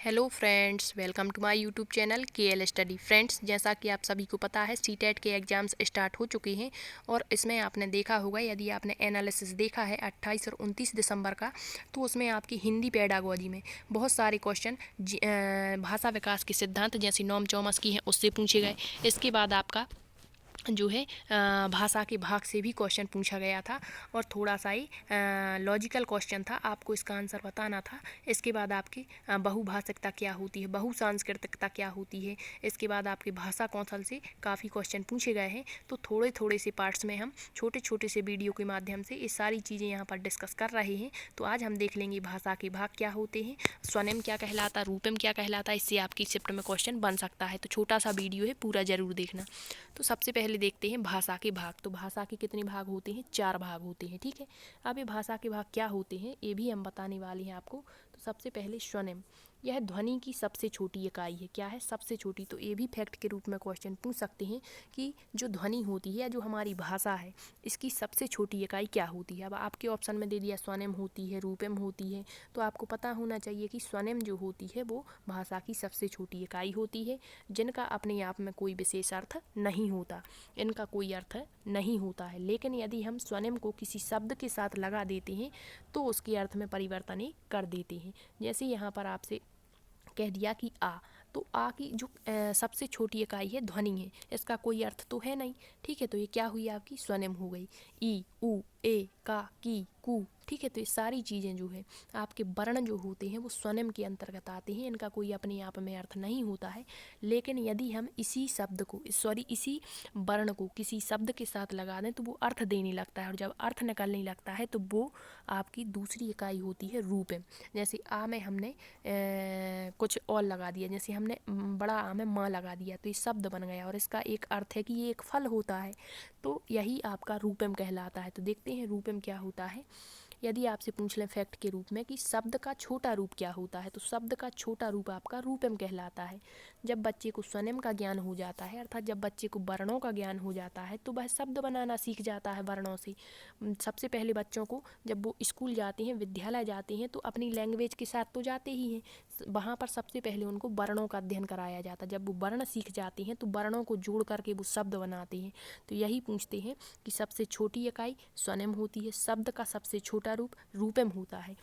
Hello friends, welcome to my YouTube channel KL study. Friends, जैसा कि आप सभी को पता है सीटेट के एग्ज़ाम्स स्टार्ट हो चुके हैं और इसमें आपने देखा होगा, यदि आपने एनालिसिस देखा है 28 और 29 दिसंबर का, तो उसमें आपकी हिंदी पेडागोजी में बहुत सारे क्वेश्चन भाषा विकास के सिद्धांत जैसे नॉम चॉमस की हैं उससे पूछे गए। इसके बाद आपका जो है भाषा के भाग से भी क्वेश्चन पूछा गया था और थोड़ा सा ही लॉजिकल क्वेश्चन था, आपको इसका आंसर बताना था। इसके बाद आपकी बहुभाषिकता क्या होती है, बहुसांस्कृतिकता क्या होती है। इसके बाद आपके भाषा कौशल से काफ़ी क्वेश्चन पूछे गए हैं, तो थोड़े थोड़े से पार्ट्स में हम छोटे छोटे से वीडियो के माध्यम से ये सारी चीज़ें यहाँ पर डिस्कस कर रहे हैं। तो आज हम देख लेंगे भाषा के भाग क्या होते हैं, स्वनिम क्या कहलाता, रूपम क्या कहलाता है। इससे आपकी शिफ्ट में क्वेश्चन बन सकता है। तो छोटा सा वीडियो है, पूरा ज़रूर देखना। तो सबसे पहले देखते हैं भाषा के भाग। तो भाषा के कितने भाग होते हैं? 4 भाग होते हैं, ठीक है। अब ये भाषा के भाग क्या होते हैं ये भी हम बताने वाले हैं आपको। तो सबसे पहले स्वनिम, यह ध्वनि की सबसे छोटी इकाई है। क्या है? सबसे छोटी। तो ये भी फैक्ट के रूप में क्वेश्चन पूछ सकते हैं कि जो ध्वनि होती है या जो हमारी भाषा है, इसकी सबसे छोटी इकाई क्या होती है। अब आपके ऑप्शन में दे दिया स्वनिम होती है, रूपम होती है। तो आपको पता होना चाहिए कि स्वनिम जो होती है वो भाषा की सबसे छोटी इकाई होती है, जिनका अपने आप में कोई विशेष अर्थ नहीं होता, इनका कोई अर्थ नहीं होता है। लेकिन यदि हम स्वनिम को किसी शब्द के साथ लगा देते हैं तो उसके अर्थ में परिवर्तन ही कर देते हैं। जैसे यहाँ पर आपसे कह दिया कि आ, तो आ की जो सबसे छोटी इकाई है ध्वनि है, इसका कोई अर्थ तो है नहीं, ठीक है। तो ये क्या हुई? आपकी स्वनिम हो गई। ई, उ, ए, का, की, कु, ठीक है। तो ये सारी चीज़ें जो है आपके वर्ण जो होते हैं वो स्वनिम के अंतर्गत आते हैं, इनका कोई अपने आप में अर्थ नहीं होता है। लेकिन यदि हम इसी शब्द को इसी वर्ण को किसी शब्द के साथ लगा दें तो वो अर्थ देने लगता है, और जब अर्थ निकलने लगता है तो वो आपकी दूसरी इकाई होती है रूपम। जैसे आ में हमने कुछ और लगा दिया, जैसे हमने बड़ा आ में माँ लगा दिया, तो ये शब्द बन गया और इसका एक अर्थ है कि ये एक फल होता है। तो यही आपका रूपम कहलाता है। तो देखते हैं रूपम क्या होता है। यदि आपसे पूछ लें फैक्ट के रूप में कि शब्द का छोटा रूप क्या होता है, तो शब्द का छोटा रूप आपका रूपम कहलाता है। जब बच्चे को स्वनिम का ज्ञान हो जाता है, अर्थात जब बच्चे को वर्णों का ज्ञान हो जाता है, तो वह शब्द बनाना सीख जाता है वर्णों से। सबसे पहले बच्चों को जब वो स्कूल जाते हैं, विद्यालय जाते हैं, तो अपनी लैंग्वेज के साथ तो जाते ही हैं, वहाँ पर सबसे पहले उनको वर्णों का अध्ययन कराया जाता है। जब वो वर्ण सीख जाते हैं तो वर्णों को जोड़ करके वो शब्द बनाते हैं। तो यही पूछते हैं कि सबसे छोटी इकाई स्वनिम होती है, शब्द का सबसे छोटा रूप रूपम होता है,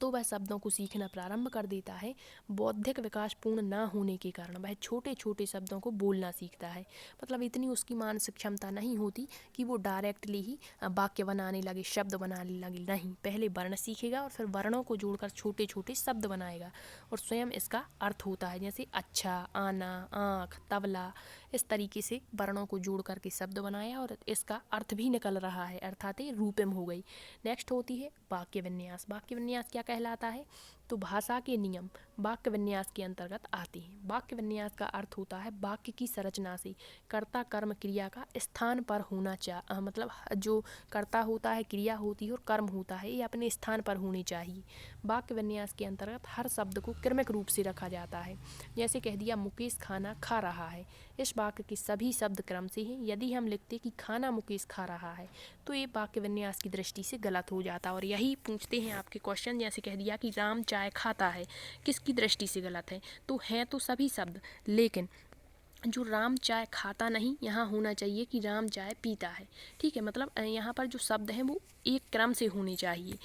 तो वह शब्दों को सीखना प्रारंभ कर देता है। बौद्धिक विकास पूर्ण न होने के कारण वह छोटे छोटे शब्दों को बोलना सीखता है। मतलब इतनी उसकी मानसिक क्षमता नहीं होती कि वो डायरेक्टली ही वाक्य बनाने लगे, शब्द बनाने लगे, नहीं। पहले वर्ण सीखेगा और फिर वर्णों को जोड़कर छोटे छोटे शब्द बनाएगा और स्वयं इसका अर्थ होता है। जैसे अच्छा, आना, आँख, तबला, इस तरीके से वर्णों को जोड़ करके शब्द बनाया और इसका अर्थ भी निकल रहा है, अर्थात ये रूपम हो गई। नेक्स्ट होती है वाक्य विन्यास। वाक्य विन्यास क्या कहलाता है? तो भाषा के नियम वाक्य विन्यास के अंतर्गत आते हैं। वाक्य विन्यास का अर्थ होता है वाक्य की संरचना से कर्ता कर्म क्रिया का स्थान पर होना चाहिए, मतलब जो कर्ता होता है, क्रिया होती है और कर्म होता है, ये अपने स्थान पर होनी चाहिए। वाक्य विन्यास के अंतर्गत हर शब्द को क्रमिक रूप से रखा जाता है। जैसे कह दिया मुकेश खाना खा रहा है, इस वाक्य के सभी शब्द क्रम से हैं। यदि हम लिखते कि खाना मुकेश खा रहा है तो ये वाक्य विन्यास की दृष्टि से गलत हो जाता है। और यही पूछते हैं आपके क्वेश्चन, जैसे कह दिया कि राम चाय खाता है, किसकी दृष्टि से गलत है? तो हैं तो सभी शब्द, लेकिन जो राम चाय खाता नहीं, यहाँ होना चाहिए कि राम चाय पीता है, ठीक है। मतलब यहाँ पर जो शब्द हैं वो एक क्रम से होने चाहिए।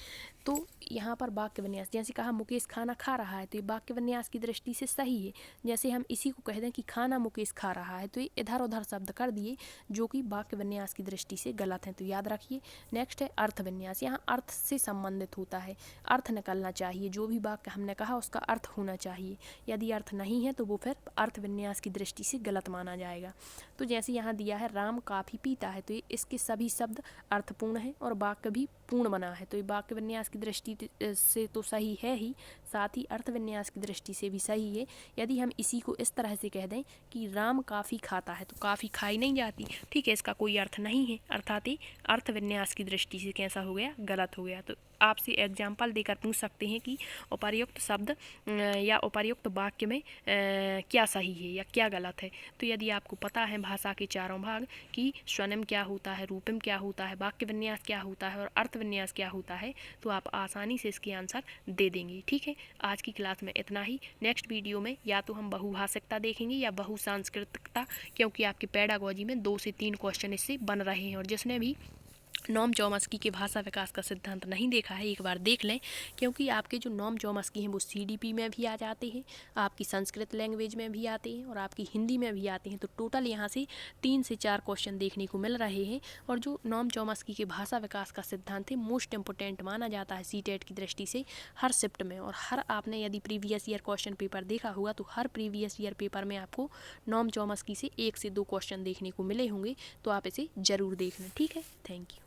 तो यहाँ पर वाक्य विन्यास, जैसे कहा मुकेश खाना खा रहा है, तो ये वाक्य विन्यास की दृष्टि से सही है। जैसे हम इसी को कह दें कि खाना मुकेश खा रहा है, तो ये इधर उधर शब्द कर दिए जो कि वाक्य विन्यास की दृष्टि से गलत हैं, तो याद रखिए। नेक्स्ट है अर्थ विन्यास। यहाँ अर्थ से संबंधित होता है, अर्थ निकलना चाहिए, जो भी वाक्य हमने कहा उसका अर्थ होना चाहिए। यदि अर्थ नहीं है तो वो फिर अर्थ विन्यास की दृष्टि से गलत माना जाएगा। तो जैसे यहाँ दिया है राम काफ़ी पीता है, तो ये इसके सभी शब्द अर्थपूर्ण हैं और वाक्य भी पूर्ण बना है, तो ये वाक्य विन्यास की दृष्टि से तो सही है ही, साथ ही अर्थ विन्यास की दृष्टि से भी सही है। यदि हम इसी को इस तरह से कह दें कि राम काफ़ी खाता है, तो काफ़ी खाई नहीं जाती, ठीक है, इसका कोई अर्थ नहीं है, अर्थात ही अर्थ विन्यास की दृष्टि से कैसा हो गया? गलत हो गया। तो आपसे एग्जाम्पल देकर पूछ सकते हैं कि उपर्युक्त शब्द या उपर्युक्त वाक्य में क्या सही है या क्या गलत है। तो यदि आपको पता है भाषा के चारों भाग कि स्वनिम क्या होता है, रूपम क्या होता है, वाक्य विन्यास क्या होता है और अर्थ विन्यास क्या होता है, तो आप आसानी से इसके आंसर दे देंगे। ठीक है, आज की क्लास में इतना ही। नेक्स्ट वीडियो में या तो हम बहुभाषिकता देखेंगे या बहुसांस्कृतिकता, क्योंकि आपके पेडागोजी में 2 से 3 क्वेश्चन इससे बन रहे हैं। और जिसने भी नोम चॉम्स्की के भाषा विकास का सिद्धांत नहीं देखा है, एक बार देख लें, क्योंकि आपके जो नोम चॉम्स्की हैं वो CDP में भी आ जाते हैं, आपकी संस्कृत लैंग्वेज में भी आते हैं और आपकी हिंदी में भी आते हैं। तो टोटल यहाँ से 3 से 4 क्वेश्चन देखने को मिल रहे हैं। और जो नोम चॉम्स्की के भाषा विकास का सिद्धांत है मोस्ट इंपोर्टेंट माना जाता है CTET की दृष्टि से हर शिफ्ट में। और हर आपने यदि प्रीवियस ईयर क्वेश्चन पेपर देखा हुआ तो हर प्रीवियस ईयर पेपर में आपको नोम चॉम्स्की से 1 से 2 क्वेश्चन देखने को मिले होंगे। तो आप इसे ज़रूर देख लें। ठीक है, थैंक यू।